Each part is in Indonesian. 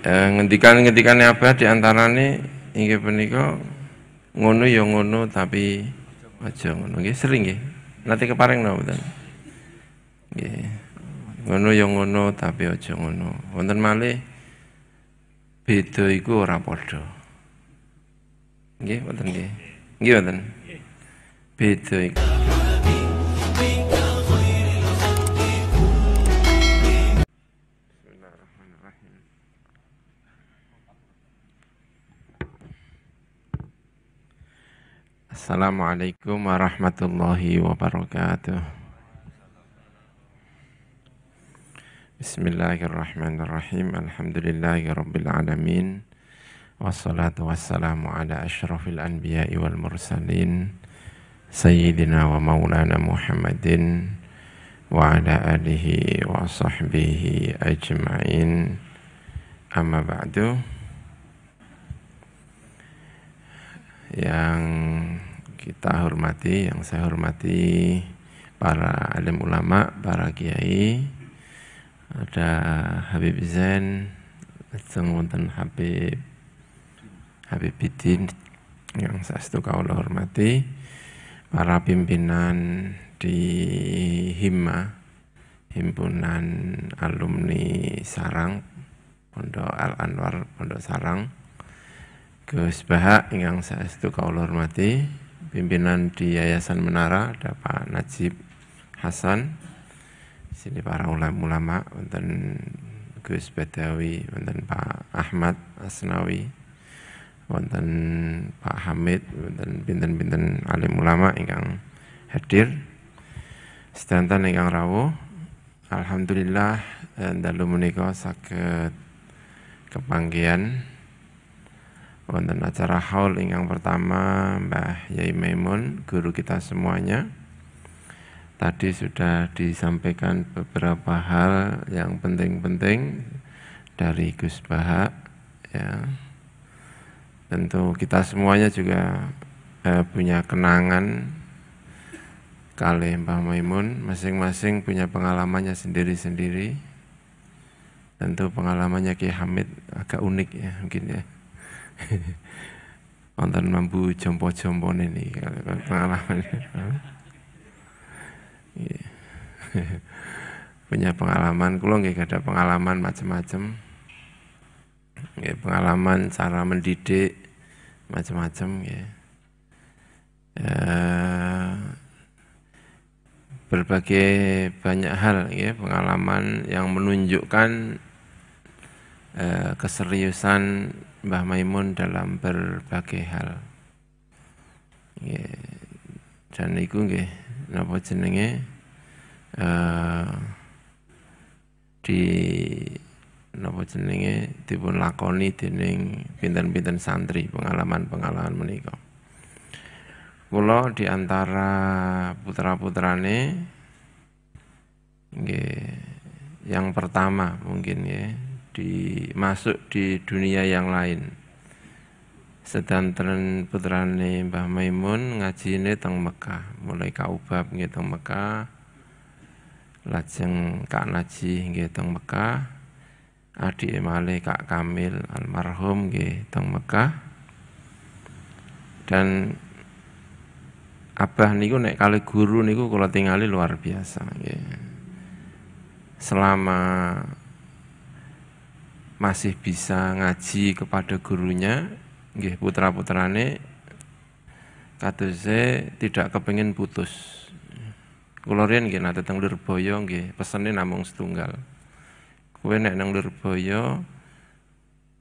ngendikan-ngendikane Abah di antarane inggih punika ngono ya ngono tapi aja ngono nggih sering nggih. Nate kepareng napa mboten? Nggih. Ngono ya ngono tapi aja ngono. Wonten malih beda iku ora padha. Nggih wonten nggih. Nggih wonten. Beda iku. Assalamualaikum warahmatullahi wabarakatuh. Bismillahirrahmanirrahim. Alhamdulillahirabbil alamin. Wassalatu wassalamu ala asyrafil anbiya'i wal mursalin sayyidina wa maulana Muhammadin wa ala alihi wa sahbihi ajma'in. Amma ba'du. Yang kita hormati, yang saya hormati para alim ulama, para kiai, ada Habib Zain, wonten Habibidin yang saya kaula hormati, para pimpinan di Himpunan Alumni Sarang, Pondok Al Anwar, Pondok Sarang, Gus Baha yang saya kaula hormati, pimpinan di Yayasan Menara ada Pak Najib Hasan, sini para ulama, wonten Gus Badawi, wonten Pak Ahmad Asnawi, wonten Pak Hamid, wonten pinten-pinten alim ulama ingkang hadir, sedanten ingkang rawuh. Alhamdulillah dalu menika saged kepanggihan wonten acara haul ingkang pertama Mbah Yai Maimun, guru kita semuanya. Tadi sudah disampaikan beberapa hal yang penting-penting dari Gus Baha, ya. Tentu kita semuanya juga punya kenangan kali Mbah Maimun, masing-masing punya pengalamannya sendiri-sendiri. Tentu pengalamannya Ki Hamid agak unik ya mungkin ya. Wonten mambu jompo-jompon ini pengalaman. Punya pengalaman, kula nggih ada pengalaman macam-macam. Nggih, pengalaman cara mendidik macam-macam nggih. Berbagai banyak hal nggih, pengalaman yang menunjukkan keseriusan Mbah Maimun dalam berbagai hal. Nggih. Dan iku nggih napa jenenge dipun lakoni dening pinten-pinten santri pengalaman-pengalaman menika. Kula di antara putra-putrane nggih yang pertama mungkin ya masuk di dunia yang lain. Sedanten putrane Mbah Maimun ngajine teng Mekah, mulai kaubab nggih teng Mekah, lajeng Kak Naji nggih teng Mekah, adik malih Kak Kamil almarhum nggih teng Mekah. Dan Abah niku nek kali guru niku kula tingali luar biasa nggih. Selama masih bisa ngaji kepada gurunya, nggih putra-putrane kadose tidak kepengin putus. Kula riyen nggih nate teng Lirboyo nggih pesene namung setunggal. Kowe nek nang Lirboyo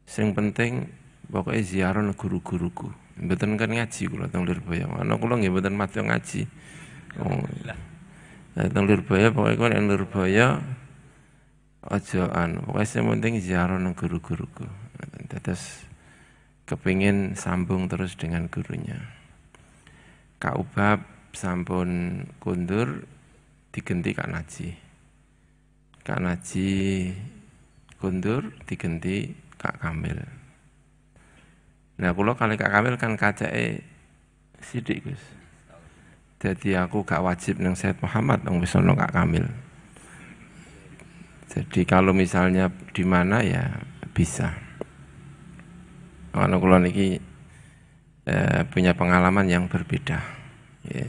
sing penting pokoke ziarah nang guru-guruku. Mboten kan ngaji kula teng Lirboyo. Ana kula nggih mboten madya ngaji. Oh. Teng Lirboyo pokoke kowe nang Lirboyo aja pokoknya yang penting ziarah nang guru-guruku. Terus kepingin sambung terus dengan gurunya. Kak Ubab sampun kundur digenti Kak Naji. Kak Naji kundur digenti Kak Kamil. Nah kula kali Kak Kamil kan kacake sithik Gus. Jadi aku gak wajib nang Said Muhammad wong wis ana Kak Kamil. Jadi kalau misalnya di mana ya bisa. Ana kula niki punya pengalaman yang berbeda. Ya.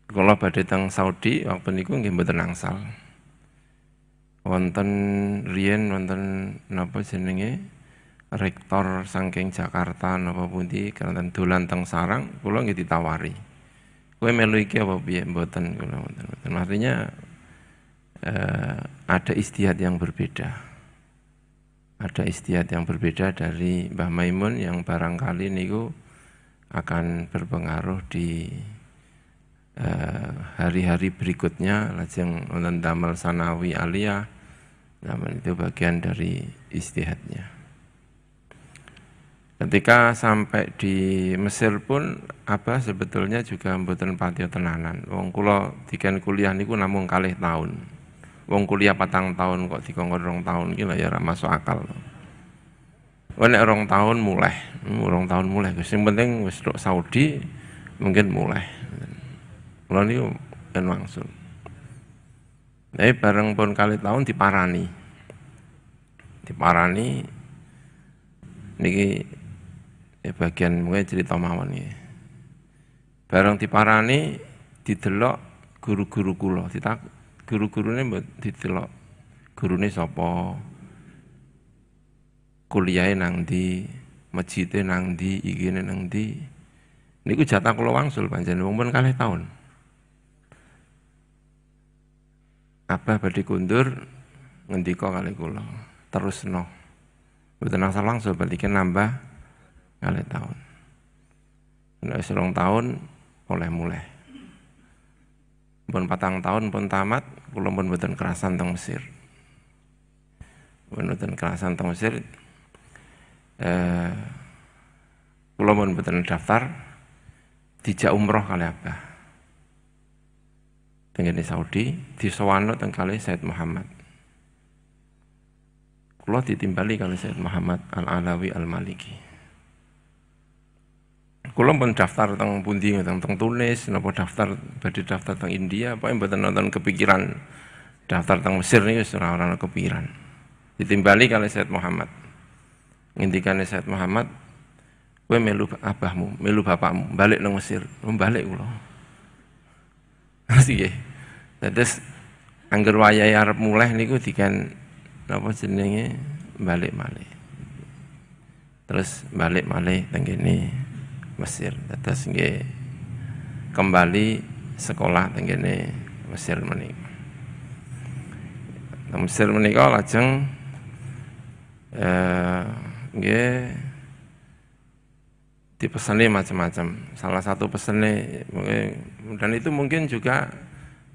Kula badhe teng Saudi waktu niku nggih mboten angsal. Wonten riyen wonten napa jenenge rektor saking Jakarta napa pundi kanten dolan teng sarang kula nggih ditawari. Kowe melu iki apa piye? Mboten kula mboten. Artinya ada istihad yang berbeda. Ada istihad yang berbeda dari Mbah Maimun yang barangkali niku akan berpengaruh di hari-hari berikutnya, lajeng wonten damel sanawi aliyah, zaman itu bagian dari istihadnya. Ketika sampai di Mesir pun Abah sebetulnya juga mboten patiya tenanan. Wong kula diken kuliah niku namung 2 tahun. Wong kuliah 4 tahun kok dikongkon 2 tahun iki lho ya ora masuk akal. Wong nek 2 tahun mulai, 2 tahun mulai. Sing penting wis tok Saudi mungkin mulai. Kula niku kan wangsul. Bareng pun 2 tahun diparani. Diparani niki bagian mungkin cerita mawon nggih. Bareng diparani didelok guru-guru kula, guru-gurune mbok didelok. Gurune sapa? Kuliahe nang ndi? Masjide nang ndi? Ikine nang ndi? Niku jatah kula wangsul pancen wong pun 2 tahun. Abah badhe kundur ngendika kali kula, terusno. Mboten angsal langsung berarti nambah 2 tahun. Nek wis 2 tahun oleh mulai. Pun 4 tahun pun tamat, kula pun mboten kerasan teng Mesir. Mboten kerasan teng Mesir. Kula pun mboten daftar dijak umroh kali Abah. Tengene Saudi disowano teng kali Said Muhammad. Kula ditimbali kali Said Muhammad Al-Alawi Al-Maliki. Kula pun daftar teng pundi teng Tunis, napa daftar badhe daftar teng India, apa mboten nonton kepikiran daftar teng Mesir niku wis ora kepikiran. Ditimbali kali Said Muhammad. Ngendikane Said Muhammad, kowe melu abahmu, melu bapakmu, balik nang Mesir. Balik kula. Nggih. Terus angger wayahe arep mulih niku dikan napa jenenge balik malih. Terus balik malih teng kene Mesir. Terus nggih kembali sekolah teng kene Mesir menika. Teng Mesir menika lajeng nggih dipeseni macam-macam. Salah satu pesene dan itu mungkin juga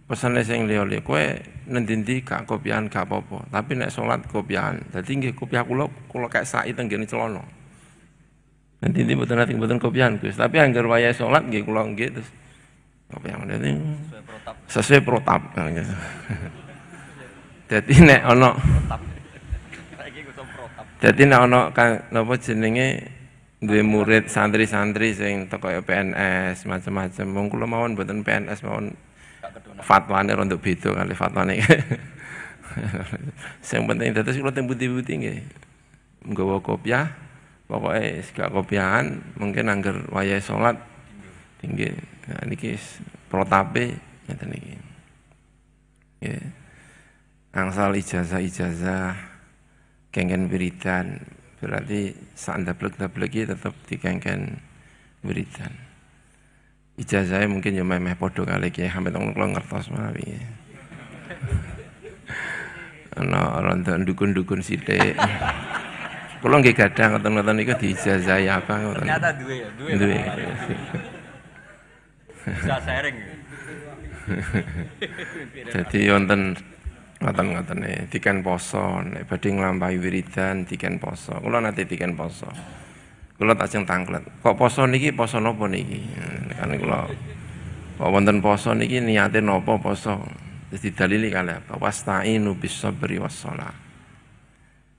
pesene sing liya-liya, kowe nendi-endi gak kopiahan gak apa-apa, tapi nek salat kopiahan. Dadi nggih kopiah kula kek saki teng ngene celana. Nendi-endi mboten kopiahan Gus, tapi angger wayahe salat nggih kula nggih terus kopiahan. Dadi sesuai protap. Dadi nek ana Dadi nek ana napa jenenge duwe murid santri-santri sing teko PNS macam-macam, wong kula mawon mboten PNS mawon fatwane rondo beda kali fatwane. Sing penting dados kula teng putih-putih nggih. Nggawa kopiah, pokoke gak kopiahan, mungkin angger wayahe salat tinggi. Nah niki protape ngeten iki. Nggih. Angsal ijazah kengken wiridan, berarti sak ndablek-ndableki tetep dikengken wiridan. Ijazahnya mungkin ya meh padha kali Kiai Hamid kula ngertos mawon. Ana ronda dukun-dukun sithik. Kula nggih gadah ngoten-ngoten niku diijazahi apa ngoten. Ternyata duwe ya, duwe. Bisa sharing. Jadi wonten ngoten-ngotene diken poso, nek badhe nglampahi wiridan diken poso. Kula nate diken poso. Kula tak sing tanglet. Kok poso niki poso napa niki? Kan kula kok wonten poso niki niate napa poso? Terus didalili kalih apa? Wasta'inu bis-sabri was-shalah.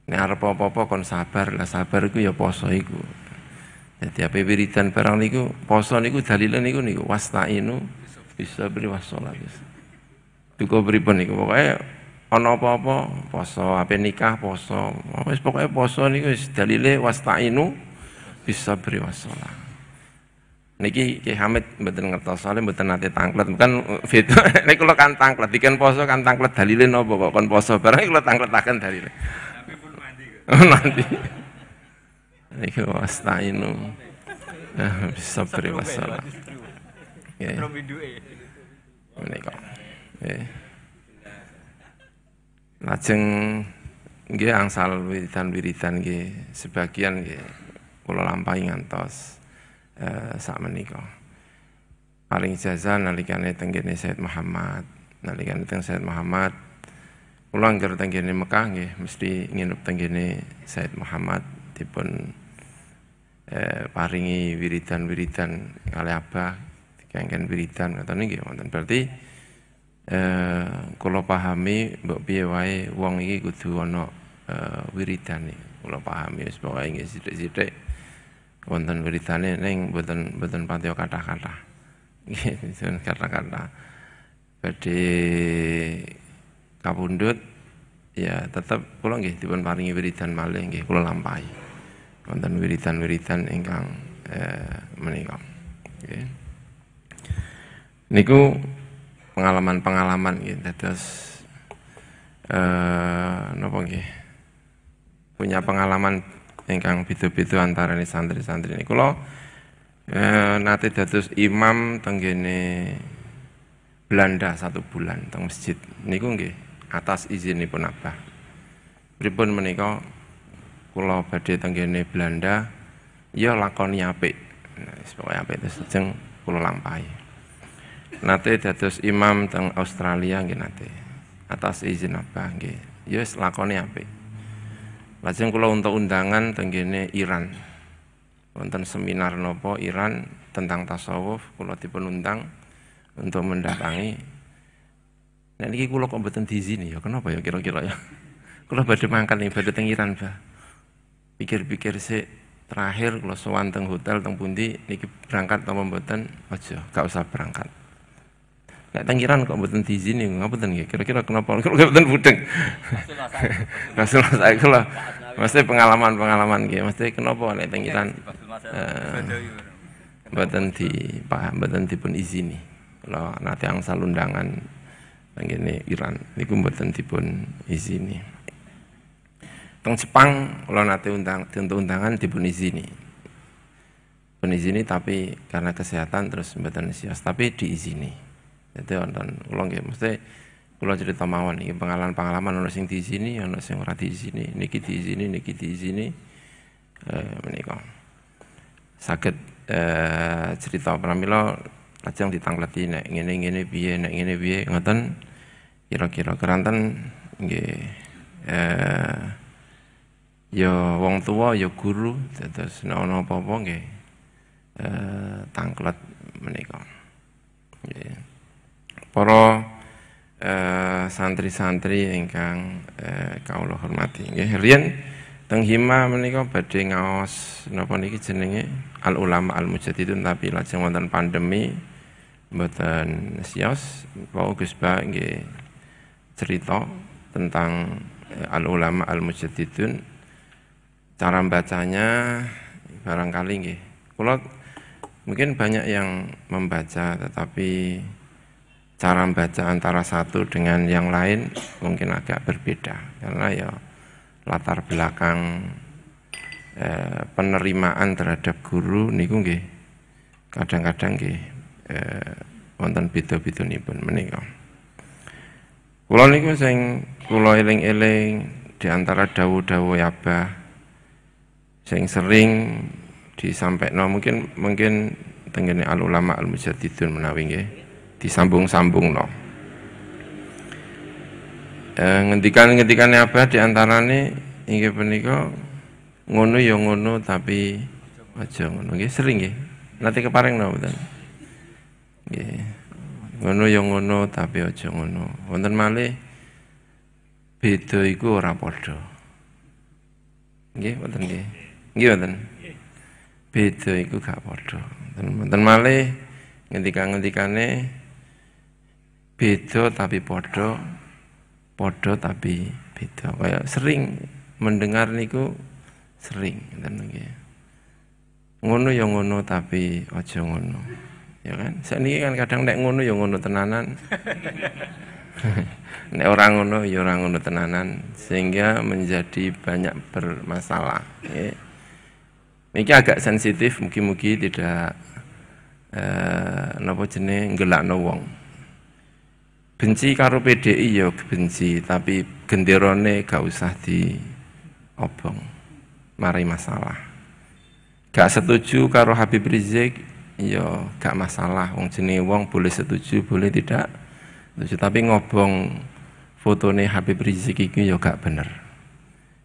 Nek arep apa-apa kon sabar, lah sabar iku ya poso iku. Dadi ape wiridan barang niku poso niku dalile niku wasta'inu bis-sabri was-shalah. Duka pripun niku pokoke ana apa-apa poso, ape nikah poso. Wis pokoke poso niku wis dalile wasta'inu bisabri wassalah. Niki Ki Hamid mboten ngertos soalnya mboten nate tangklet kan beda nek kula kan tangklet diken poso kan tangklet dalile napa kok kon poso barang kula tangkletaken dalile. Tapi pun mandi kok. Mandi. Niki wasta'inu bisabri wassalah. Nggih. Menika. Nggih. Lajeng nggih angsal wiridan nggih sebagian nggih kula lampahi ngantos sakmenika. Paling ijazah nalikane teng kene Said Muhammad, nalikane teng Said Muhammad kula angger teng kene Mekah nggih mesti nginep teng kene Said Muhammad dipun paringi wiridan-wiridan kalih Abah dikengken wiridan ngoten nggih wonten. Berarti kula pahami mbok piye wae wong iki kudu ana wiridane. Kula pahami wis pokoke nggih sithik-sithik wonten wiridane ning mboten pati kathah-kathah. Nggih, kathah-kathah. Badhe kapundhut ya tetep kula nggih dipun paringi wiridan malih nggih kula lampahi. Wonten wiridan-wiridan ingkang menika. Nggih. Niku pengalaman-pengalaman gitu, terus napa nggih punya pengalaman ingkang beda-beda antara ini santri-santri ini. Kula nate dados imam teng kene Belanda 1 bulan teng masjid niku nggih atas izinipun Abah. Pripun menika kula badhe teng kene Belanda ya lakoni apik. Nah, pokoke apik terus lajeng kula lampahi. Nate dados imam teng Australia nggih nate. Atas izin Abah nggih. Ya wis lakone apik. Lajeng kula untuk undangan teng kene Iran. Wonten seminar napa Iran tentang tasawuf, kula dipun undang untuk mendatangi. Nek niki kula kok mboten diizini ya kenapa ya kira-kira ya. Kula badhe mangkat ning badhe teng Iran, Bah. Pikir-pikir sik terakhir kula sowan teng hotel teng pundi niki berangkat napa mboten? Aja, gak usah berangkat. Nek teng Iran kok mboten diizini, ngapunten nggih. Kira-kira kenapa kok mboten budeng? Rasulullah saya kula mesti pengalaman-pengalaman nggih, mesti kenapa nek teng Iran mboten dipun izini. Kula nate angsal undangan teng kene Iran niku mboten dipun izini. Teng Jepang kula nate undangan dipun izini. Pun izini tapi karena kesehatan terus mboten sios tapi diizini. Jadi wonten kula nggih mesti kula cerita mawon iki pengalaman-pengalaman ana sing diizini, ana sing ora diizini, niki diizini menika. Saged cerita pramila lajeng ditangkleti nek ngene-ngene piye, nek ngene piye ngoten kira-kira keranten nggih ya wong tua ya guru terus nek ana apa-apa nggih tangklet menika. Nggih. Para santri-santri ingkang kawula hormati nggih riyen teng Hima menika badhe ngaos napa niki jenenge Al Ulama Al Mujaddidun tapi lajeng wonten pandemi mboten sios wau Gus Ba nggih cerita tentang Al Ulama Al Mujaddidun cara bacanya barangkali nggih kula mungkin banyak yang membaca tetapi cara membaca antara satu dengan yang lain mungkin agak berbeda karena ya latar belakang penerimaan terhadap guru niku nggih kadang-kadang nggih wonten beda-bedanipun menika. Kula niku sing kula eling-eling di antara dawuh-dawuh Abah sing sering disampaikno mungkin tengene Al Ulama Al Mujaddidun menawi nggih disambung-sambungno. Ngendikan-ngendikane Abah diantarane inggih punika ngono ya ngono tapi aja ngono nggih sering nggih. Nate keparengno mboten. Nggih. Ngono ya ngono tapi aja ngono. Wonten malih beda iku ora padha. Nggih wonten nggih. Nggih wonten. Beda iku gak padha. Wonten malih ngendikan-ngendikane beda tapi padha podo tapi beda. Kayak sering mendengar niku sering ngoten nggih. Ngono ya ngono tapi aja ngono. Ya kan? Sakniki kan kadang nek ngono ya ngono tenanan. Nek orang ngono ya orang ngono tenanan sehingga menjadi banyak bermasalah. Ya. Ini agak sensitif, mugi-mugi tidak napa jenenge nggelakno wong. Benci karo PDI ya benci, tapi genderone gak usah diobong. Mari masalah. Gak setuju karo Habib Rizik ya gak masalah. Wong jenenge wong boleh setuju, boleh tidak setuju, tapi ngobong fotone Habib Rizik iki ya gak bener.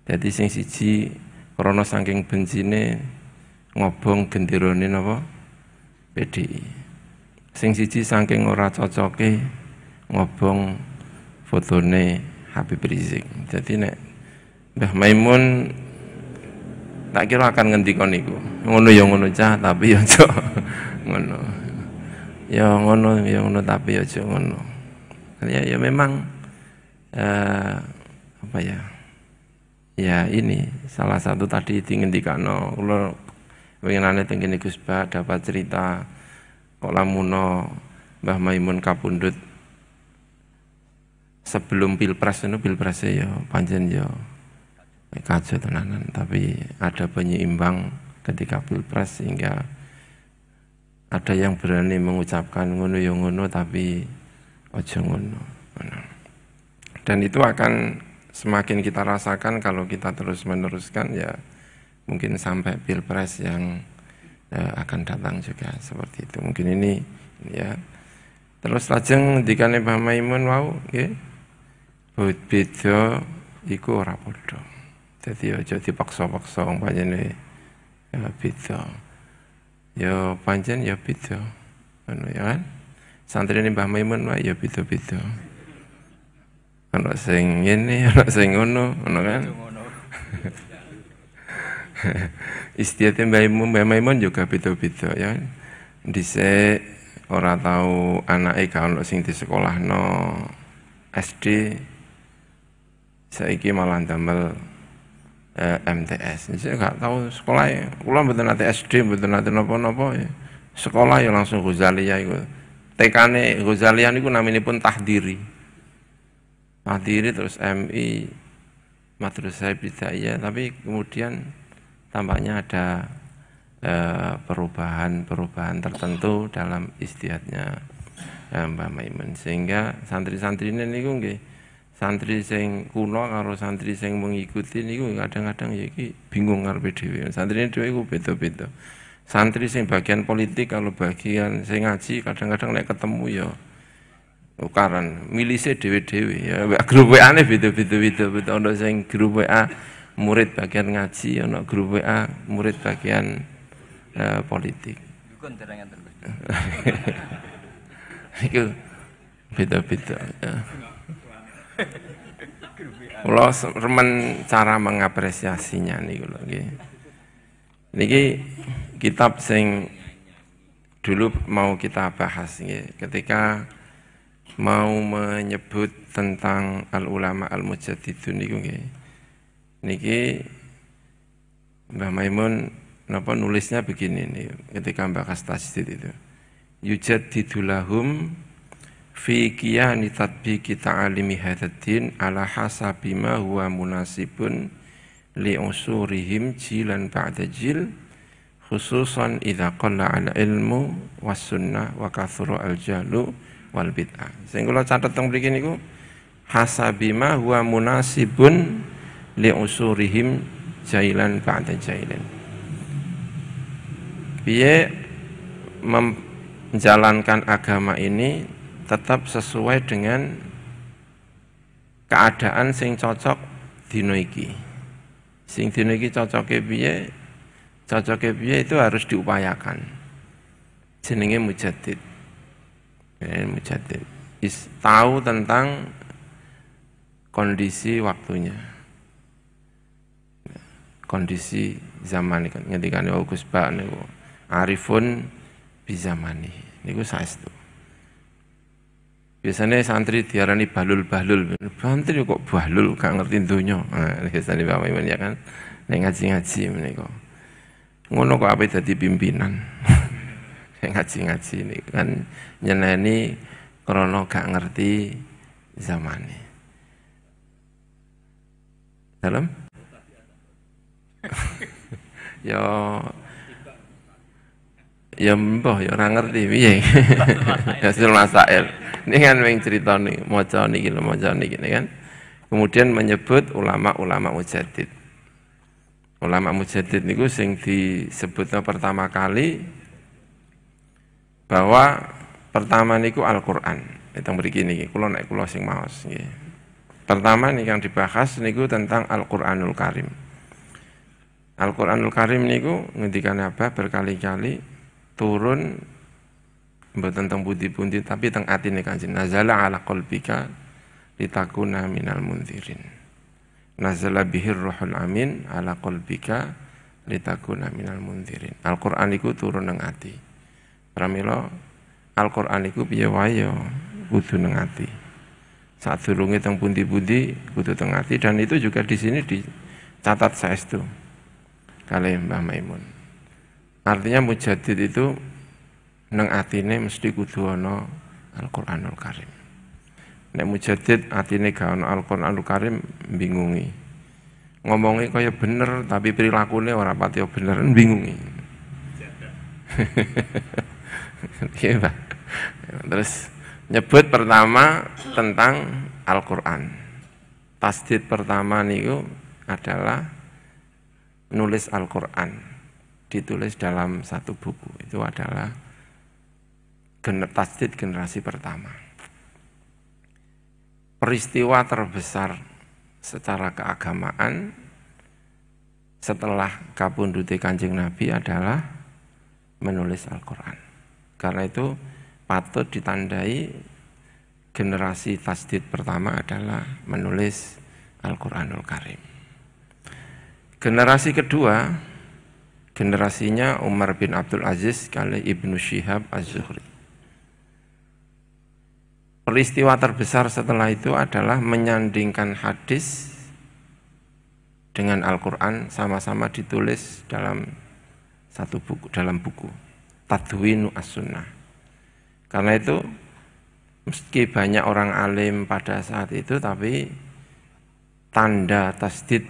Jadi sing siji krana saking bencine ngobong genderane napa PDI. Sing siji saking ora cocoke ngobong fotone Habib Rizik. Jadi nek Mbah Maimun tak kira akan ngendikon niku. Ngono ya ngono cah tapi ya aja ngono. Ya ngono tapi ya aja ngono. Ya memang apa ya? Ya ini salah satu tadi dingendikano kula winginane teng kene Gus Bah dapat cerita kok lamuno Mbah Maimun kapundhut sebelum pilpres itu pilpresnya ya pancen ya kacau tenanan, tapi ada penyeimbang ketika pilpres sehingga ada yang berani mengucapkan ngono ya ngono tapi ojo ngono. Dan itu akan semakin kita rasakan kalau kita terus meneruskan ya mungkin sampai pilpres yang akan datang juga seperti itu. Mungkin ini ya. Terus lajeng dikane Mbah Maimun wau nggih. Beda iku ora padha. Dadi aja dipaksa-paksa wong panjene ya beda. Ya pancen ya beda. Ngono ya kan. Santrine Mbah Maimun wae ya beda-beda. Ana sing ngene, ana sing ngono, ngono kan. Istiadatnya Mbah Maimun juga beda-beda ya. Dhisik ora tahu anake gak ono sing disekolahno SD, saiki malah damel MTS. Saya gak tahu sekolah. Kula mboten nate SD, mboten nate napa-napa ya. Sekolah ya langsung Ghazaliyah iku. TK-ne Ghazaliyah niku naminipun Tahdiri. Tahdiri terus MI Madrasah Ibtidaiyah, tapi kemudian tampaknya ada perubahan tertentu dalam istiadatnya Mbah Maimun sehingga santri-santri ini niku nggih santri sing kuno karo santri sing mengikuti niku kadang-kadang ya iki bingung karepe dhewe. Santri dhewe iku beda-beda. Santri sing bagian politik kalau bagian sing ngaji kadang-kadang nek ketemu ya ukaran milise dhewe-dhewe ya grup WA-ne beda-beda ono sing grup WA murid bagian ngaji, ono grup WA murid bagian politik. Itu beda-beda. Ya. Kalau remen cara mengapresiasinya nih kalau niki kitab sing dulu mau kita bahas nih, ketika mau menyebut tentang al ulama al mujaddidun niku niki Mbah Maimun napa nulisnya begini nih ketika bahas tajdid itu yujaddidulahum fi qiyani tatbiqi ta'alimi hadaddin ala hasabi ma huwa munasibun li usurihim jilan ba'da jil khususan idza qalla al ilmu was sunnah wa kathura al jahlu wal bid'ah. Sing kula catet teng mriki niku hasabi ma huwa munasibun li usurihim jailan ba'da jailin. Piye menjalankan agama ini tetap sesuai dengan keadaan sing cocok dina iki. Sing dina iki cocoke piye? Cocoke piye itu harus diupayakan. Jenenge mujaddid. Mujaddid. Tahu tentang kondisi waktunya. Kondisi zaman iki ngendikane Gus Bah niku arifun bi zamani. Niku saestu. Biasanya santri diarani bahlul-bahlul. Santri kok bahlul gak ngerti donya. Nah, biasanya Pak Maimun ya kan. Nek ngaji-ngaji menika. Ngono kok ape dadi pimpinan. Nek ngaji-ngaji ini kan nyeneni krana gak ngerti zamane. Dalam? Ya mbah ya ora ngerti piye. Hasil masail. Ini kan yang cerita nih, maca niki kan. Kemudian menyebut ulama-ulama mujaddid. Ulama mujaddid niku sing disebutnya pertama kali bahwa pertama niku Al-Qur'an. Itu mriki niki, kula nek kula sing maos nggih. Pertama nih yang dibahas niku tentang Al-Qur'anul Karim. Al-Qur'anul Karim niku ngendikan apa berkali-kali turun mboten teng pundi-pundi tapi teng atine Kanjeng nazala ala qalbika litakuna minal mundzirin. Nazala bihir ruhul amin ala qalbika litakuna minal mundzirin. Al-Qur'an iku turun nang ati. Pramila Al-Qur'an iku piye wae ya kudu nang ati. Sadurunge teng pundi-pundi kudu teng ati dan itu juga di sini dicatat saestu kalih Mbah Maimun. Artinya mujaddid itu nang atine mesti kudu ana Al-Qur'anul Karim. Nek mujaddid atine gak ana Al-Qur'anul Karim bingungi. Ngomongnya kaya bener tapi perilakunya ora pati bener bingungi. Iya, Pak. Terus nyebut pertama tentang Al-Qur'an. Tasdid pertama niku adalah nulis Al-Qur'an. Ditulis dalam satu buku itu adalah tasdid generasi pertama. Peristiwa terbesar secara keagamaan setelah kapundhute Kanjeng Nabi adalah menulis Al-Qur'an. Karena itu patut ditandai generasi tasdid pertama adalah menulis Al-Qur'anul Karim. Generasi kedua generasinya Umar bin Abdul Aziz kali Ibnu Syihab Az-Zuhri. Peristiwa terbesar setelah itu adalah menyandingkan hadis dengan Al-Qur'an sama-sama ditulis dalam satu buku, dalam buku Tadwinu As-Sunnah. Karena itu meski banyak orang alim pada saat itu tapi tanda tasdid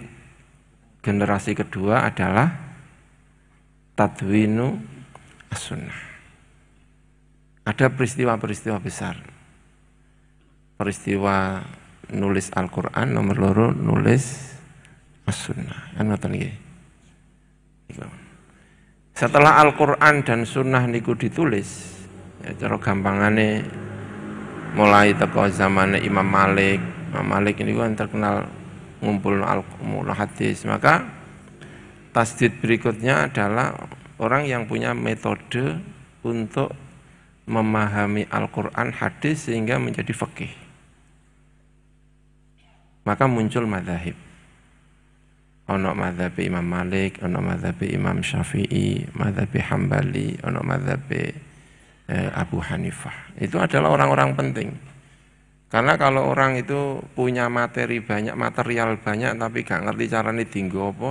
generasi kedua adalah Tadwinu As-Sunnah. Ada peristiwa-peristiwa besar. Peristiwa nulis Al-Qur'an, nomor loro nulis As-Sunnah. Kan ngoten nggih. Setelah Al-Qur'an dan Sunnah niku ditulis, ya cara gampangane mulai teko zamane Imam Malik. Imam Malik ini kan terkenal ngumpul hadis, maka tasdid berikutnya adalah orang yang punya metode untuk memahami Al-Qur'an hadis sehingga menjadi fikih. Maka muncul madzhab. Ono madzhab Imam Malik, ono madzhab Imam Syafi'i, madzhab Hambali, ono madzhab Abu Hanifah. Itu adalah orang-orang penting. Karena kalau orang itu punya materi banyak, material banyak tapi gak ngerti carane dienggo apa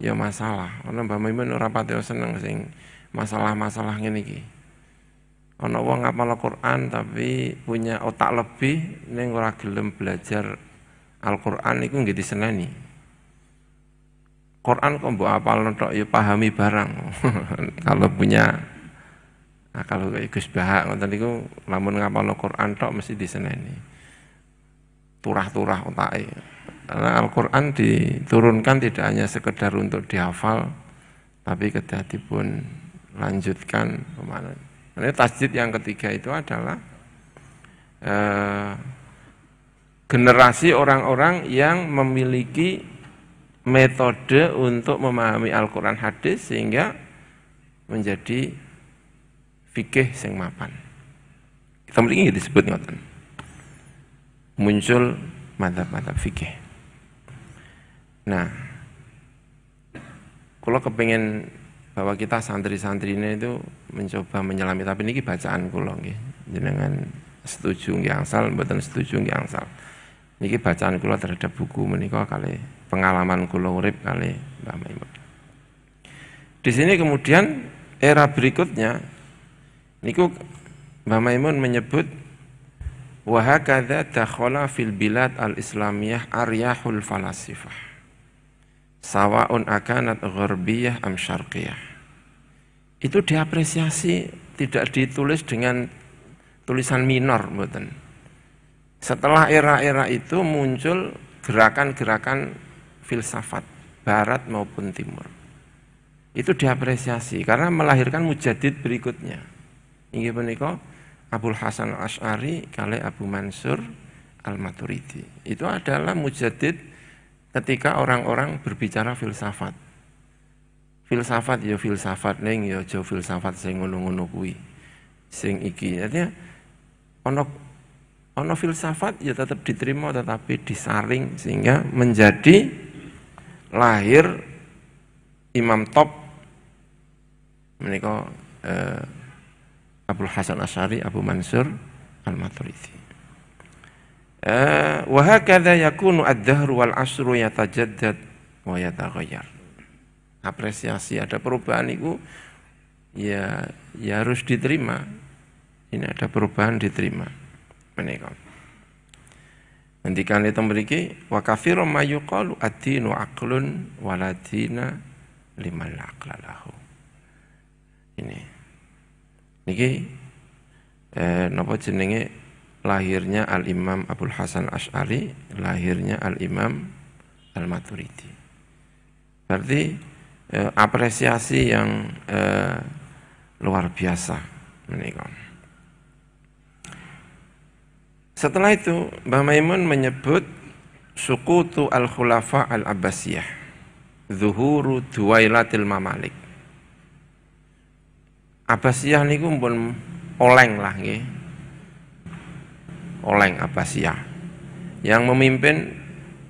ya masalah. Ana Mbah Maimun ora pati seneng sing masalah-masalah ngene iki. Ana wong ngapal Al-Qur'an tapi punya otak lebih ning ora gelem belajar Al-Qur'an iku nggih diseneni. Qur'an kok mbok apalno tok ya pahami barang. Kalau punya kalau Gus Bahak ngoten niku lamun ngapalno Qur'an tok mesti diseneni. Turah-turah otake. Karena Al-Qur'an diturunkan tidak hanya sekedar untuk dihafal, tapi kedah dipun lanjutkan kemana. Ini tasdid yang ketiga itu adalah generasi orang-orang yang memiliki metode untuk memahami Al-Qur'an hadis sehingga menjadi fikih sing mapan. Kita mriki disebut ngoten. Muncul madzhab-madzhab fikih. Nah, kalau kepengen bahwa kita santri-santri ini itu mencoba menyelami, tapi ini bacaan kula nggih, jenengan setuju nggih angsal, mboten setuju nggih angsal. Niki bacaan kula terhadap buku menika kali pengalaman kula urip kali Mbah Maimun. Di sini kemudian era berikutnya niku Mbah Maimun menyebut wa hakadza dakhala fil bilad al-islamiyah aryahul falasifah sawaun akanat gharbiyah am syarqiyah. Itu diapresiasi, tidak ditulis dengan tulisan minor mboten. Setelah era-era itu muncul gerakan-gerakan filsafat barat maupun timur. Itu diapresiasi karena melahirkan mujaddid berikutnya. Inggih punika Abul Hasan Al-Asy'ari kali Abu Mansur Al-Maturidi. Itu adalah mujaddid ketika orang-orang berbicara filsafat. Filsafat ya filsafat ning ya aja filsafat sing ngono-ngono kuwi. Sing iki artinya ono filsafat ya tetap diterima tetapi disaring sehingga menjadi lahir imam top menika Abul Hasan Asy'ari Abu Mansur Al-Maturidi. Wa hakadza yakunu ad-dahru wal asru yatajaddad wa yataghayyar. Apresiasi ada perubahan itu ya harus diterima. Ini ada perubahan diterima. Menika. Ngendikan itu mriki wa kafirum ma yuqalu ad-dinu aqlun waladina liman aqla lahu. Ini. Niki napa jenenge lahirnya Al-Imam Abul Hasan Asy'ari, lahirnya Al-Imam Al-Maturidi. Berarti apresiasi yang luar biasa menika. Setelah itu Mbah Maimun menyebut suqutu al-khulafa al-abbasiyah, zuhuru duwailatil mamalik. Abbasiyah niku pun oleng lah nggih. Oleng Abbasiyah. Yang memimpin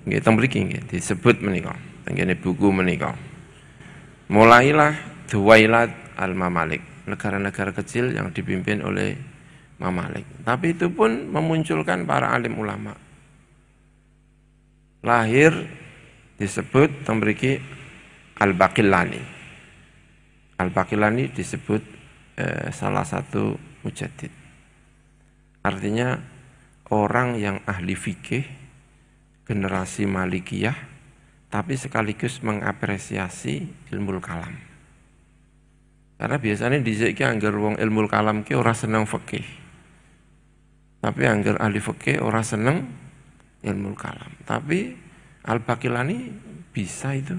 nggih teng mriki nggih disebut menika teng kene buku menika. Mulailah duwailat al-mamalik, negara-negara kecil yang dipimpin oleh Mamalik. Tapi itu pun memunculkan para alim ulama. Lahir disebut tembriki Al-Baqillani. Al-Baqillani disebut salah satu mujaddid. Artinya orang yang ahli fikih, generasi Malikiyah, tapi sekaligus mengapresiasi ilmu kalam. Karena biasanya dhisik ki angger wong ilmu kalam ki ora seneng fikih. Tapi angger ahli fikih ora seneng ilmu kalam. Tapi Al-Baqillani bisa itu.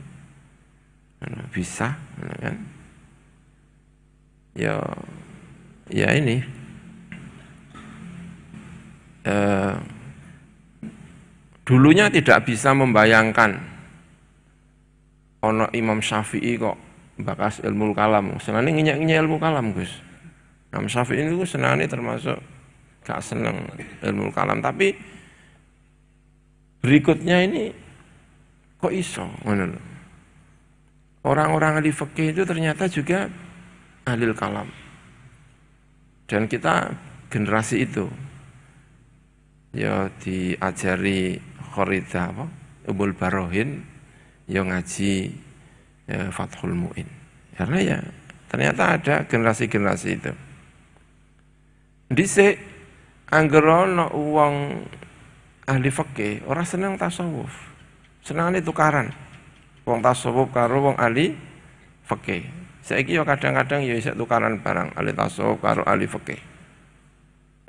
Bisa kan? Ya ini dulunya tidak bisa membayangkan ono Imam Syafi'i kok bakas ilmu kalam. Senane nginyak-nginyak ilmu kalam, Gus. Imam Syafi'i itu senane termasuk gak seneng ilmu kalam, tapi berikutnya ini kok iso ngono lho. Orang-orang ahli fikih itu ternyata juga ahli kalam. Dan kita generasi itu ya diajari Khoridah apa? Ummul Barohin, ya ngaji Fathul Mu'in. Karena ya ternyata ada generasi-generasi itu. Dhisik angger ana wong ahli fikih ora seneng tasawuf. Senengane tukaran. Wong tasawuf karo wong ahli fikih. Saiki ya kadang-kadang ya isih tukaran barang, ahli tasawuf karo ahli fikih.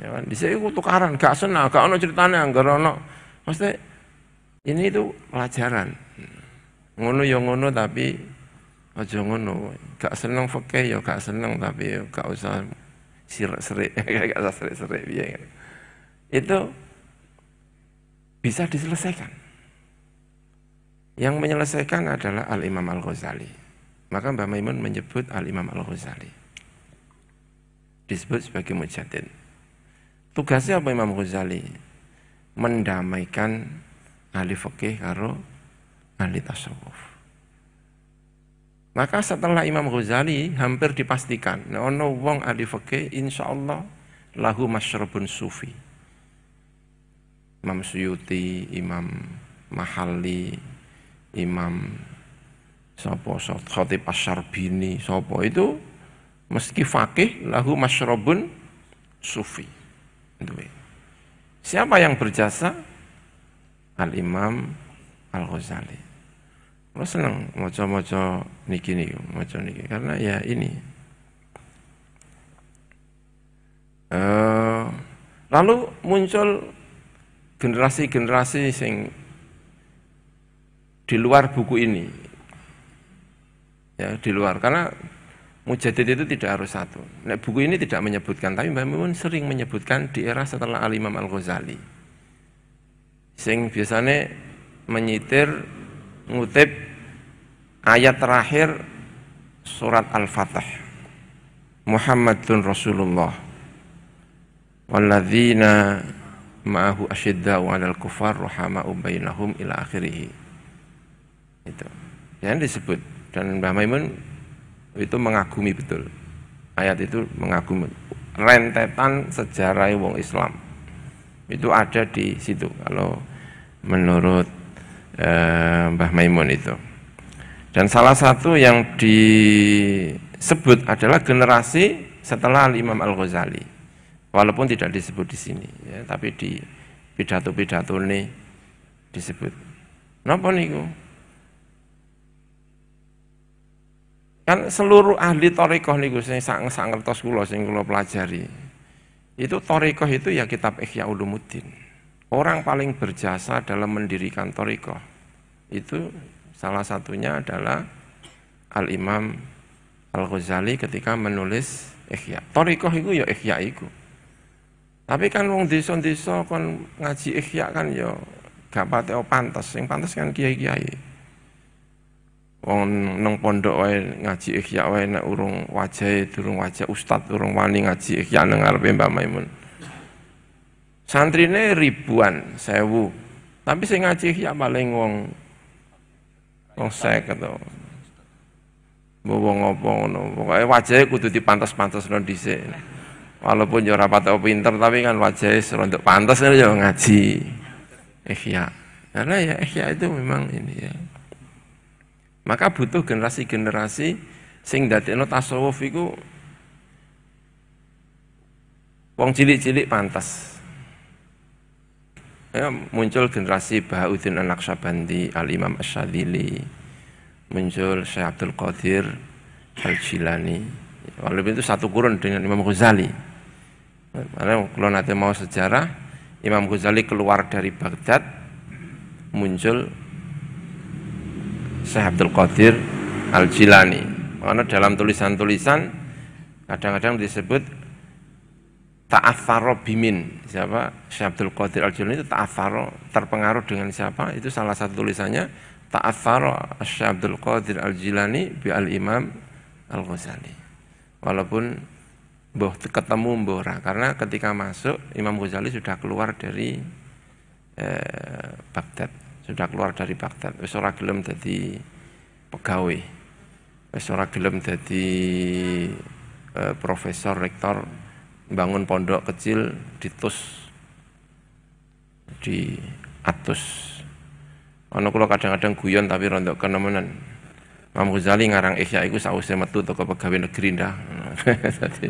Ya kan dhisik iku tukaran, gak seneng, gak ono critane angger ono. Mesti ini itu pelajaran. Ngono ya ngono tapi aja ngono. Gak seneng fikih ya gak seneng tapi ya gak usah sirik-sirik, gak usah sirik-sirik piye. Itu bisa diselesaikan. Yang menyelesaikan adalah Al-Imam Al-Ghazali. Maka Mbah Maimun menyebut Al-Imam Al-Ghazali. Disebut sebagai mujaddid. Tugasnya apa Imam Ghazali? Mendamaikan ahli fikih karo ahli tasawuf. Maka setelah Imam Ghazali hampir dipastikan, ono wong ahli fikih insyaallah lahu masyrabun sufi. Imam Suyuti, Imam Mahalli, Imam Khatib Asy-Syarbini, sapa itu meski fakih lahu masyrabun sufi. Siapa yang berjasa? Al-Imam Al-Ghazali. Kalau senang maca-maca niki karena ya ini. Lalu muncul generasi-generasi sing di luar buku ini, ya di luar, karena Mujaddid itu tidak harus satu. Nah, buku ini tidak menyebutkan, tapi Mbah Mun sering menyebutkan di era setelah Al-Imam Al-Ghazali. Sing biasanya menyitir, ngutip ayat terakhir surat Al-Fatih. Muhammadun Rasulullah walladzina ma'ahu asyidda'u 'alal kufar rahama'u bainahum ila akhirih. Itu yang disebut, dan Mbah Maimun itu mengagumi betul. Ayat itu mengagumi. Rentetan sejarah wong Islam itu ada di situ kalau menurut Mbah Maimun itu. Dan salah satu yang disebut adalah generasi setelah Imam Al-Ghazali. Walaupun tidak disebut di sini, ya, tapi di pidato-pidato ini disebut. Napa niku? Kan seluruh ahli thariqah niku sing sak ngertos kula sing kula pelajari. Itu thariqah itu ya kitab Ihya Ulumuddin. Orang paling berjasa dalam mendirikan thariqah itu salah satunya adalah Al-Imam Al-Ghazali ketika menulis Ihya. Thariqah iku ya Ihya iku. Tapi kan wong desa-desa kon ngaji Ihya kan ya gak pate pantes. Sing pantes kan kiai-kiai. Wong nang pondok wae ngaji Ihya wae nek urung wajahe durung wajah ustad urung wani ngaji Ihya nang ngarepe Mbah Maimun. Santrine ribuan, 1000. Tapi sing ngaji Ihya paling wong 50 to. Wong apa ngono. Pokoke wajahe kudu dipantes-pantesno dhisik. Walaupun ya ora patek pinter tapi kan wajahe serontok pantes kan ya ngaji Ihya. Karena ya Ihya itu memang ini ya. Maka butuh generasi-generasi sing dadekno tasawuf iku wong cilik-cilik pantas. Ya, muncul generasi Bahauddin An-Naqsyabandi, Al-Imam Asy-Syadzili, muncul Syekh Abdul Qadir Al-Jilani. Walaupun itu satu kurun dengan Imam Ghazali. Karena kalau nanti mau sejarah, Imam Ghazali keluar dari Baghdad, muncul Syekh Abdul Qadir Al-Jilani. Karena dalam tulisan-tulisan kadang-kadang disebut ta'atharo bimin. Siapa? Syekh Abdul Qadir Al-Jilani itu ta'atharo, terpengaruh dengan siapa? Itu salah satu tulisannya ta'atharo Syekh Abdul Qadir Al-Jilani bi Al-Imam Al-Ghazali. Walaupun mbuh ketemu mbuh ora, karena ketika masuk Imam Ghazali sudah keluar dari Baghdad. Sudah keluar dari Baghdad, wis ora gelem dadi pegawai, wis ora gelem dadi profesor, rektor, bangun pondok kecil di Atus. Ana kula kadang-kadang guyon tapi rontok kenemenan. Imam Ghazali ngarang Ihya iku sawise metu teko pegawai negeri ndah. Dadi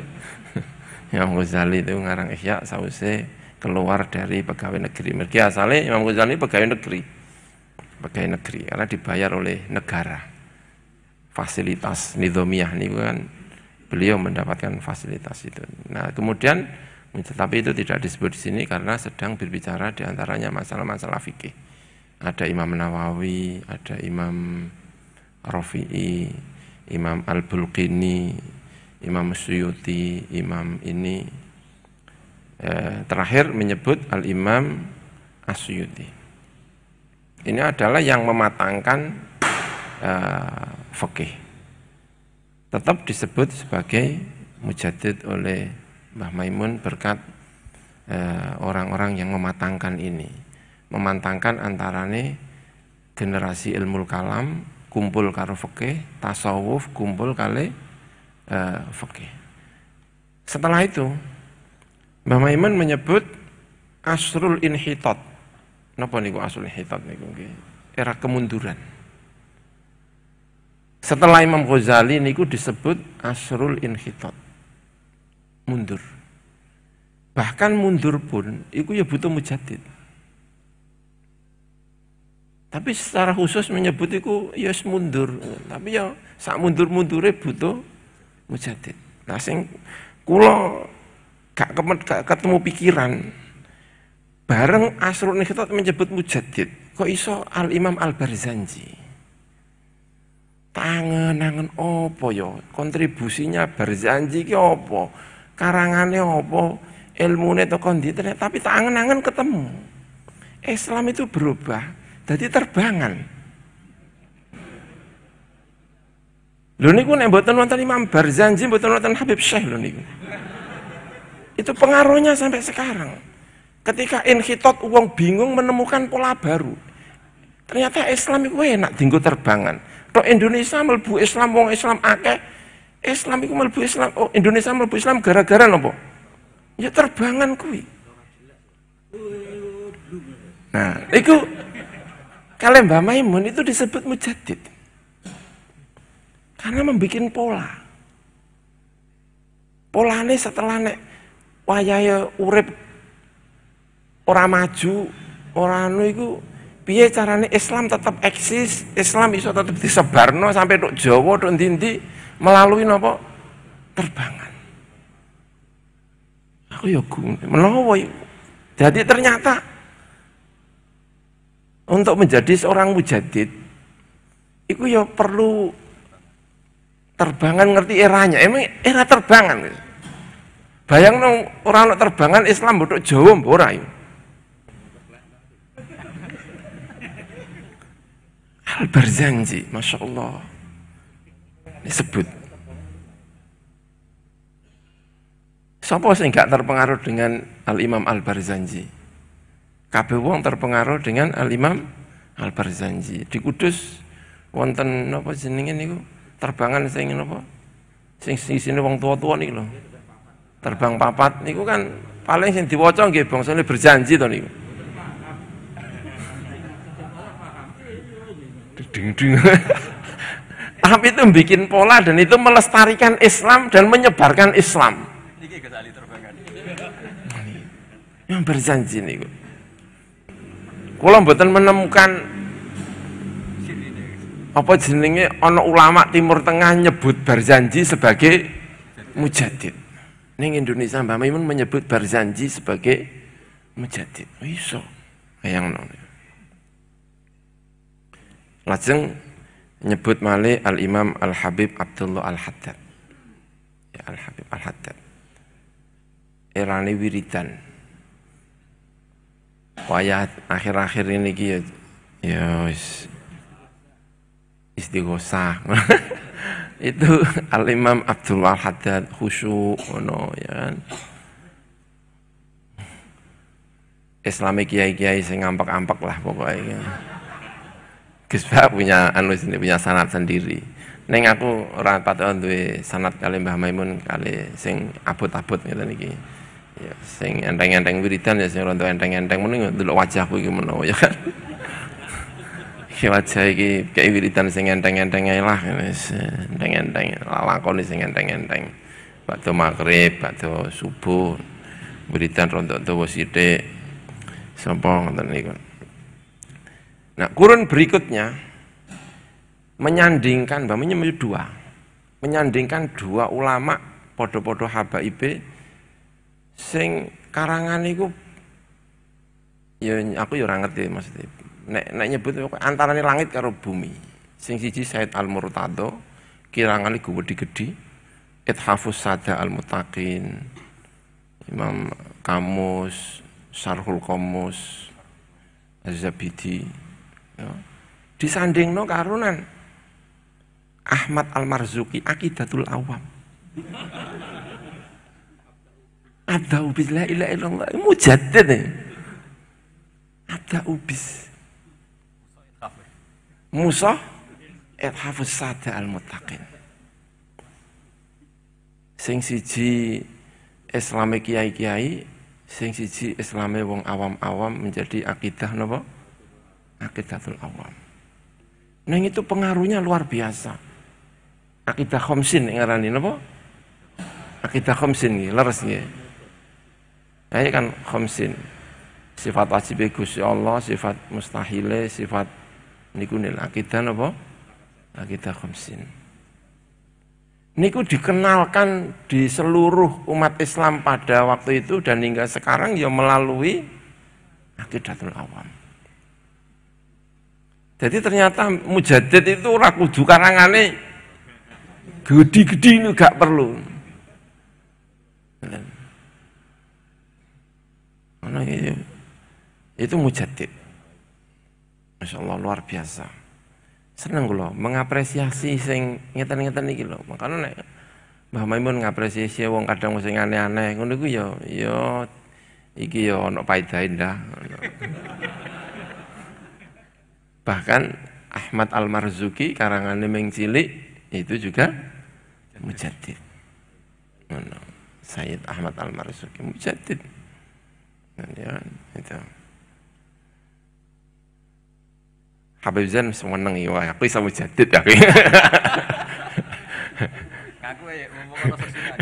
Imam Ghazali itu ngarang Ihya sawise keluar dari pegawai negeri. Mergi asale Imam Ghazali pegawai negeri karena dibayar oleh negara. Fasilitas nizamiyah niku kan beliau mendapatkan fasilitas itu. Nah, kemudian tapi itu tidak disebut di sini karena sedang berbicara di antaranya masalah-masalah fikih. Ada Imam Nawawi, ada Imam Rafi'i, Imam Al-Bulqini, Imam Suyuti, Imam ini terakhir menyebut Al-Imam As-Suyuti. Ini adalah yang mematangkan fikih. Tetap disebut sebagai mujaddid oleh Mbah Maimun berkat orang-orang yang mematangkan ini. Mematangkan antarane generasi ilmu kalam kumpul karo fikih, tasawuf kumpul kali fikih. Setelah itu Mbah Maimun menyebut asrul inhitat. Napa niku asrul inhitat niku nggih? Era kemunduran. Setelah Imam Ghazali niku disebut asrul inhitat. Mundur. Bahkan mundur pun iku ya butuh mujaddid. Tapi secara khusus menyebut iku ya mundur, tapi ya sak mundur-mundure butuh mujaddid. Nah sing kula gak ketemu pikiran bareng Asrul Inhitat menyebut mujaddid, kok iso Al-Imam Al-Barzanji. Tangan-tangan apa ya? Kontribusinya Barzanji ki apa? Karangane apa? Ilmune tekan ndi ternyata tapi tangan-tangan ketemu. Islam itu berubah. Jadi terbangan. Lho niku nek mboten wonten Imam Barzanji, mboten wonten Habib Syekh lho niku. Itu pengaruhnya sampai sekarang. Ketika inhitot uang bingung menemukan pola baru. Ternyata Islam itu enak dienggo terbangan. Tok Indonesia mlebu Islam wong Islam akeh. Islam iku mlebu Islam, oh Indonesia mlebu Islam gara-gara napa? Ya terbangan kuwi. Nah, iku kalau Mbah Maimun itu disebut mujaddid karena membuat pola. Polane setelah nek wayahe urip ora maju, ora anu iku piye carane Islam tetap eksis, Islam iso tetap disebarno sampai tok Jawa, tok ndi-ndi melalui napa? Terbangan. Aku ya menawa iku. Jadi ternyata untuk menjadi seorang mujaddid itu ya perlu terbangan, ngerti eranya. Emang era terbangan. Bayang no, orang terbangan Islam bodok Jawa ora ya. Al-Barzanji, Masya Allah disebut. Siapa sih gak terpengaruh dengan Al-Imam Al-Barzanji? Kabeh wong terpengaruh dengan Al-Imam Al-Barzanji. Di Kudus wonten napa jenenge niku? Terbangan sing napa? Sing isine wong tua-tua niku lho. Terbang papat niku kan paling sing diwaca nggih bangsane berjanji to niku. Ding-ding. Tapi itu bikin pola dan itu melestarikan Islam dan menyebarkan Islam. Niki kesali terbangan. Yang berjanji niku. Kula mboten menemukan apa jenenge ana ulama Timur Tengah nyebut Barzanji sebagai mujaddid. Ning Indonesia Mbah Maimun menyebut Barzanji sebagai mujaddid. Iso. Bayangno. Lajeng nyebut malih Al-Imam Al-Habib Abdullah Al-Haddad. Ya Al-Habib Al-Haddad. Erane wiridan. Wayah akhir-akhir ini ya istighosah. Itu Al-Imam Abdullah Al-Haddad khusyuk ngono ya kan. Islami kiai-kiai sing ampak-ampak lah pokoknya. Gus Pak punya punya sanad sendiri. Neng aku ora patok duwe sanad kali Mbah Maimun kali sing abot-abot ngeten iki. Ya sing enteng-enteng wiridan ya sing rontok enteng-enteng muni ndelok wajahku iki menawa ya kan. Iki wajah iki kayak wiridan sing enteng-enteng ae lah wis enteng-enteng lakoni sing enteng-enteng. Bakdo maghrib, bakdo subuh wiridan rontok dawa sithik. Sapa ngoten niku. Nah, kurun berikutnya menyandingkan menyandingkan dua ulama podo-podo habaibe sing karangan iku ya aku ya ora ngerti maksudnya. Nek nyebut antarane langit karo bumi. Sing siji Said Al-Murtado, kirangane gedhi-gedhi, Ithafus Sada Al-Muttaqin, Imam Kamus, Syarhul Qamus, Az-Zabidi. Ya. Disandingno karunan Ahmad Al-Marzuki Aqidatul Awam. Abda'u bis la ilaha illallah mujaddid. Abda'u bis Musa Ithafus Sada Al-Muttaqin. Sing siji Islami kiai-kiai Sing siji Islame wong awam-awam menjadi akidah napa? Akidatul awam. Nah itu pengaruhnya luar biasa. Akidah khamsin ngarani napa? Akidah khamsin nggih, leres nggih. Nah, kan khamsin. Sifat wajib Gusti Allah, sifat mustahile, sifat niku nil akidah napa? Akidah khamsin. Niku dikenalkan di seluruh umat Islam pada waktu itu dan hingga sekarang ya melalui akidatul awam. Jadi ternyata mujaddid itu ora kudu karangane gede-gede ini gak perlu. Karena itu mujaddid. Masya Allah luar biasa. Seneng kula mengapresiasi sing ngeten-ngeten iki lho. Makanya nek Mbah Maimun ngapresiasi wong kadang sing aneh-aneh ngono iku ya iki ya ana paedahe ndah. Bahkan Ahmad Al-Marzuki karangane ming cilik itu juga mujaddid. Ngono. Sayyid Ahmad Al-Marzuki mujaddid. Ya, itu. Habib Zain seneng iki wae, aku iso mujaddid aku. Aku ya ngomong sosial.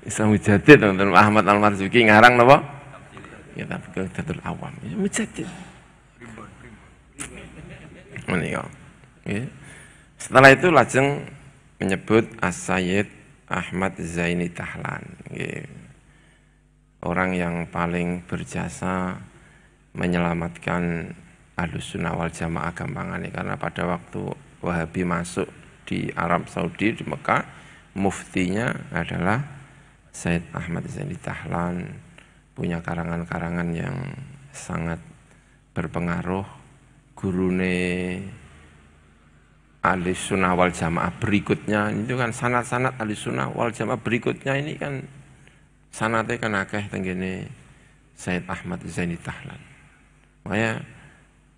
Iso mujaddid nonton Ahmad Al-Marzuki ngarang napa? Kitab Akidatul Awam. Ya mujaddid. Menika. Setelah itu lajeng menyebut As-Sayyid Ahmad Zaini Dahlan. Orang yang paling berjasa menyelamatkan Ahlussunnah wal Jamaah gampangane karena pada waktu Wahabi masuk di Arab Saudi di Mekah, muftinya adalah Sayyid Ahmad Zaini Dahlan, punya karangan-karangan yang sangat berpengaruh. Gurune Ahlussunnah wal Jamaah berikutnya itu kan sanad-sanad Ahlussunnah wal Jamaah berikutnya ini kan sanate kan akeh tenggene Sayyid Ahmad Zaini Dahlan. Makanya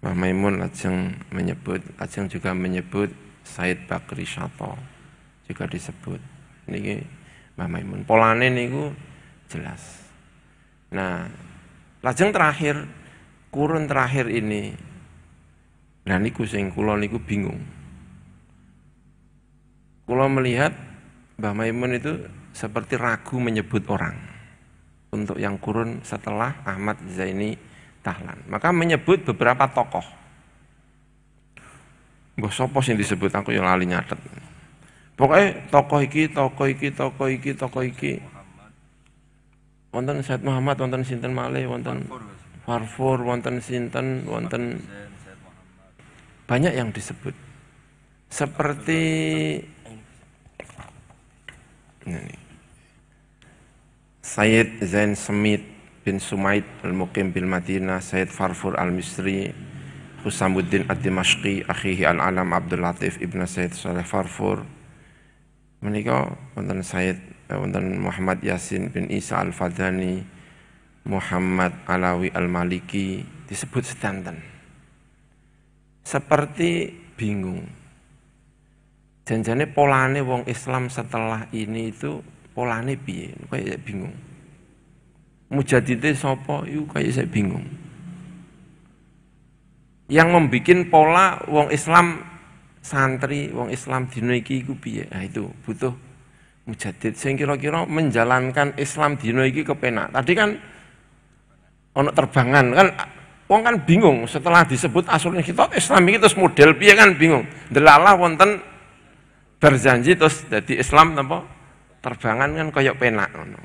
Mbah Maimun lajeng juga menyebut Sayyid Bakri Syato juga disebut. Niki Mbah Maimun. Polane niku jelas. Nah, lajeng terakhir kurun terakhir ini, nah niku sing kula niku bingung. Kula melihat Mbah Maimun itu seperti ragu menyebut orang untuk yang kurun setelah Ahmad Zaini Dahlan. Maka menyebut beberapa tokoh. Mbah sapa sing disebut aku ya lali nyatet. Pokoknya tokoh iki. Wonten Said Muhammad, wonten sinten malih, wonten Farfur, wonten sinten, wonten banyak yang disebut. Seperti ini. Sayyid Zain Semit bin Sumaid al-Muqim bil Madinah, Sayyid Farfur al-Misri, Husamuddin ad-Dimashqi, akhihi al-Alam Abdul Latif ibn Sayyid Saleh Farfur. Menika wonten wonten Muhammad Yasin bin Isa al-Fadhani, Muhammad Alawi al-Maliki disebut sedanten. Seperti bingung. Janjane polane wong Islam setelah ini itu polane piye? Kayak bingung. Mujaddide sapa iku kayak saya bingung. Yang membikin pola wong Islam santri, wong Islam dina iki iku piye? Nah itu butuh mujaddid sing kira-kira menjalankan Islam dina iki kepenak. Tadi kan ono terbangan kan wong kan bingung setelah disebut asulnya kita Islam iki terus model piye kan bingung. Delalah wonten berjanji terus dadi Islam napa? Terbangan kan kaya penak ngono.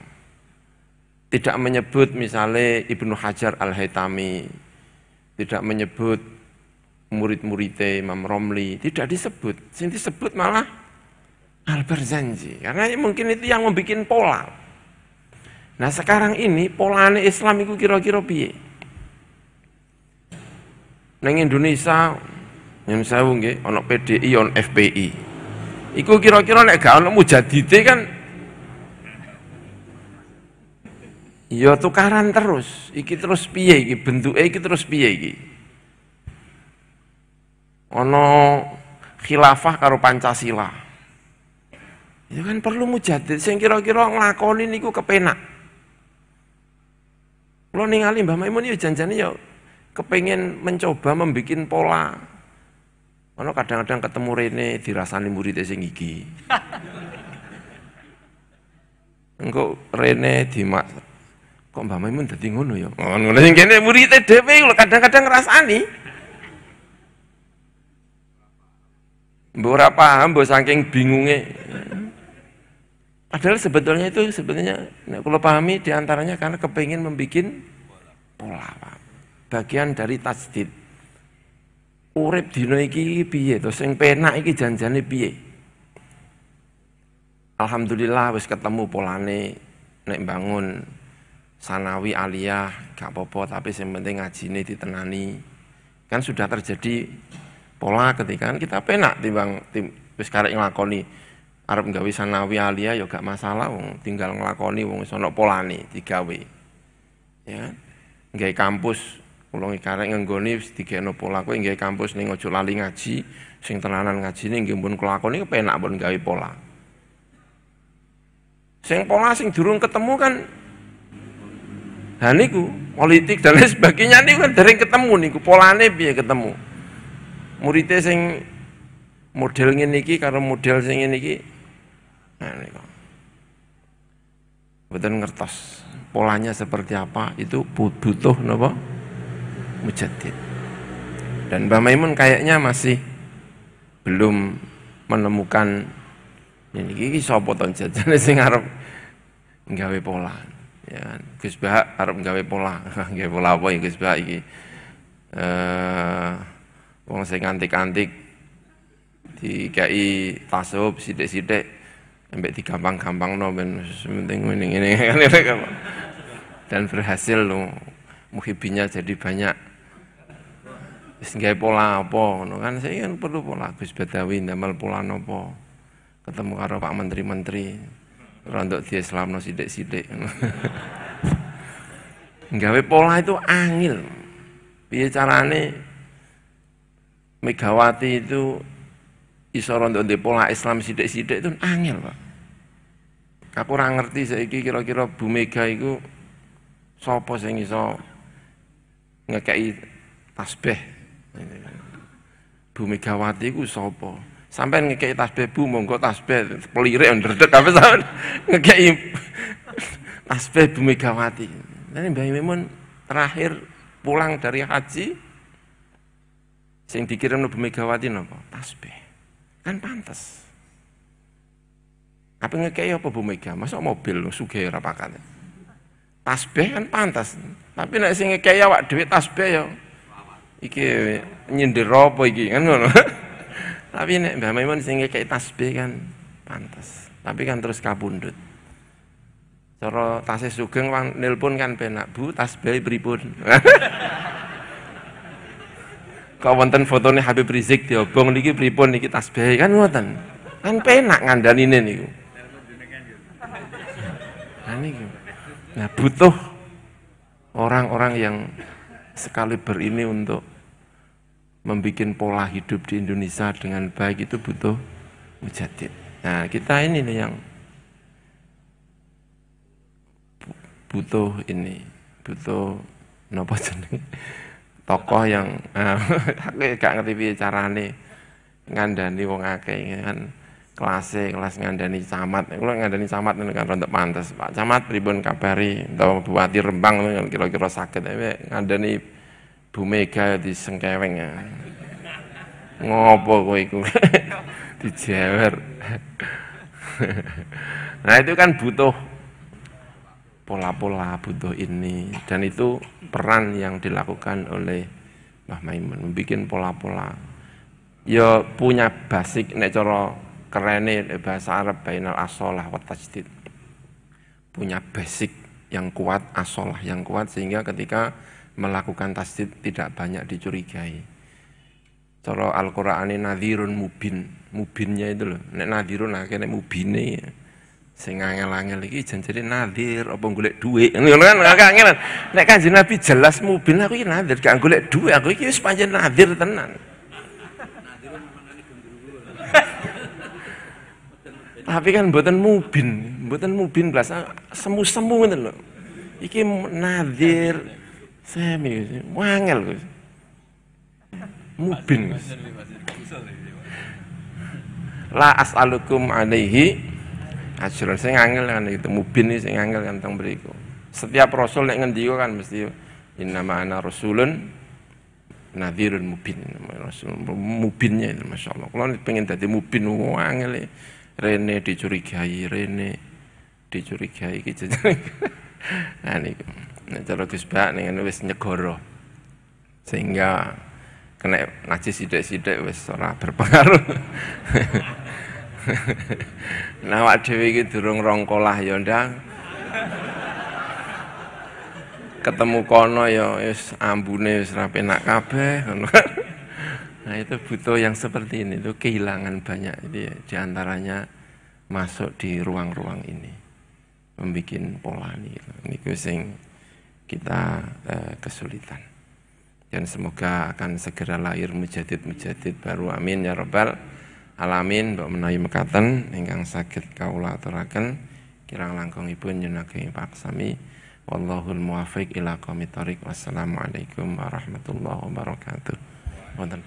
Tidak menyebut misalnya Ibnu Hajar Al-Haytami, tidak menyebut murid-muridnya Imam Romli, tidak disebut. Yang disebut malah Al-Barzanji, karena mungkin itu yang membuat pola. Nah sekarang ini polane Islam itu kira-kira piye? Neng Indonesia, yang saya nggih, ono PDI, ono FPI. Iku kira-kira nek gak ono mujaddide kan ya tukaran terus, iki terus piye iki bentuke iki terus piye iki. Ono khilafah karo Pancasila. Itu kan perlu mujaddid sing kira-kira nglakoni niku kepenak. Kula ningali Mbah Maimun ya janjane ya kepengin mencoba membuat pola. Ono kadang-kadang ketemu rene dirasani murid sing iki. Engko rene kok Mbah Maimun dadi ngono ya. Ngono sing kene murid dhewe lho kadang-kadang ngrasani. Mbok ora paham, mbok saking bingunge. Padahal sebetulnya nek kula pahami diantaranya karena kepengin membuat pola. Bagian dari tajdid. Urip dina iki piye to sing penak iki janjane piye? Alhamdulillah wis ketemu polane nek bangun sanawi aliyah gak apa-apa tapi yang penting ngajine ditenani. Kan sudah terjadi pola ketika kan kita penak timbang wis karek nglakoni arep gawe sanawi aliyah ya gak masalah wong tinggal nglakoni wong wis ana polane digawe. Ya. Nggawe kampus kula karek ngenggoni wis digekno pola kowe nggawe kampus ning aja lali ngaji, sing tenanan ngajine nggih pun kelakoni kepenak pun gawe pola. Sing pola sing durung ketemu kan niku politik dan lain sebagainya niku kan dereng ketemu niku polane piye ketemu. Muridé sing model ngene iki karo model sing ngene iki nah niku. Mboten ngertos polanya seperti apa itu butuh napa? Mujaddid. Dan Mbah Maimun kayaknya masih belum menemukan ini sapa to jajane sing arep nggawe pola. Ya kan. Gus Bah arep nggawe pola. Nggawe pola apa ya Gus Bah iki? Wong sing antik-antik dikai tasawuf sithik-sithik ambek digampang-gampangno ben penting ngene-ngene kan. Dan berhasil loh. Muhibinya jadi banyak. Wis gawe pola apa ngono kan saya kan perlu pola Gus Badawi ndamel pola napa. Ketemu karo Pak Menteri-menteri rontok diislamno sithik-sithik. Gawe pola itu angel. Piye carane Megawati itu iso rontok ndek pola Islam sithik-sithik itu angel, Pak. Aku ora ngerti saiki kira-kira Bu Mega iku sapa sing iso ngekei tasbih. Bu Megawati ku sapa? Sampeyan ngekei tasbih Bu, monggo tasbih pelirik ndredeg kabeh sampeyan ngekei tasbih Bu Megawati. Lan Mbah Maimun terakhir pulang dari haji sing dikirim Bu Megawati napa? Tasbih. Kan pantes. Apa ngekei apa Bu Mega? Masa mobil sugih ora pakat. Tasbih kan pantas. Tapi nek sing ngekei awak dhewe tasbih ya iki nyindir apa iki kan ngono. Tapi nek Mbah Maimun sing ngekei tasbih kan pantas. Tapi kan terus kapundhut. Cara tasih sugeng nelpon kan penak, Bu, tasbih pripun? Kok wonten fotone Habib Rizik diobong niki pripun niki tasbih kan ngoten. Kan penak ngandhanine niku. Nah, butuh orang-orang yang sekaliber ini untuk membuat pola hidup di Indonesia dengan baik itu butuh mujaddid. Nah, kita ini nih yang butuh napa jeneng tokoh yang aku gak ngerti piye carane ngandani wong akeh kan kelas ngandani camat. Kalau ngandani camat kan rontok pantes. Pak Camat pripun kabari utawa Bupati Rembang kira-kira saged ngandani Bu Mega di Sengkeweng ya. Ngopo kowe iku? Dijewer. Nah, itu kan butuh pola-pola, butuh ini, dan itu peran yang dilakukan oleh Mbah Maimun membuat pola-pola. Ya punya basic nek cara kerene bahasa Arab bainal asolah wa tajdid. Punya basic yang kuat, asolah yang kuat sehingga ketika melakukan tajdid tidak banyak dicurigai. Cara Al-Qur'ane nadhirun mubin. Mubinnya itu loh. Nek nadhirun akhirnya mubine. Sing angel-angel iki janjane nadhir apa golek dhuwit. Ngono kan angel. Nek Kanjeng Nabi jelas mubin aku iki nadhir gak golek dhuwit, aku iki wis pancen nadhir tenan. Tapi kan mboten mubin blas semu-semu ngoten lho. Iki nadir semi wangel Gus. Mubin Gus. La as'alukum alaihi ajran. Sing angel kan itu mubin sing angel kan teng mriku. Setiap rasul nek ngendika kan mesti innama ana rasulun nadhirun mubin. Rasul mubinnya itu masyaallah. Kalau pengen dadi mubin angel rene dicurigai iki jeneng. Nah niku. Nek cara Gus Bak ning wis nyegara. Sehingga kena ngaji sithik-sithik wis ora berpengaruh. Nah awak dhewe iki durung rongkolah ya ndang. Ketemu kono ya wis ambune wis ra penak kabeh ngono. Nah itu butuh yang seperti ini itu kehilangan banyak itu ya, di antaranya masuk di ruang-ruang ini membuat pola niku sing kita kesulitan. Dan semoga akan segera lahir mujadid baru amin ya rabbal alamin. Mbok menawi mekaten ingkang saged kawula aturaken kirang langkungipun nyunaken paksami wallahul muwaffiq ila aqwamit thoriq. Wassalamualaikum warahmatullahi wabarakatuh. Wonten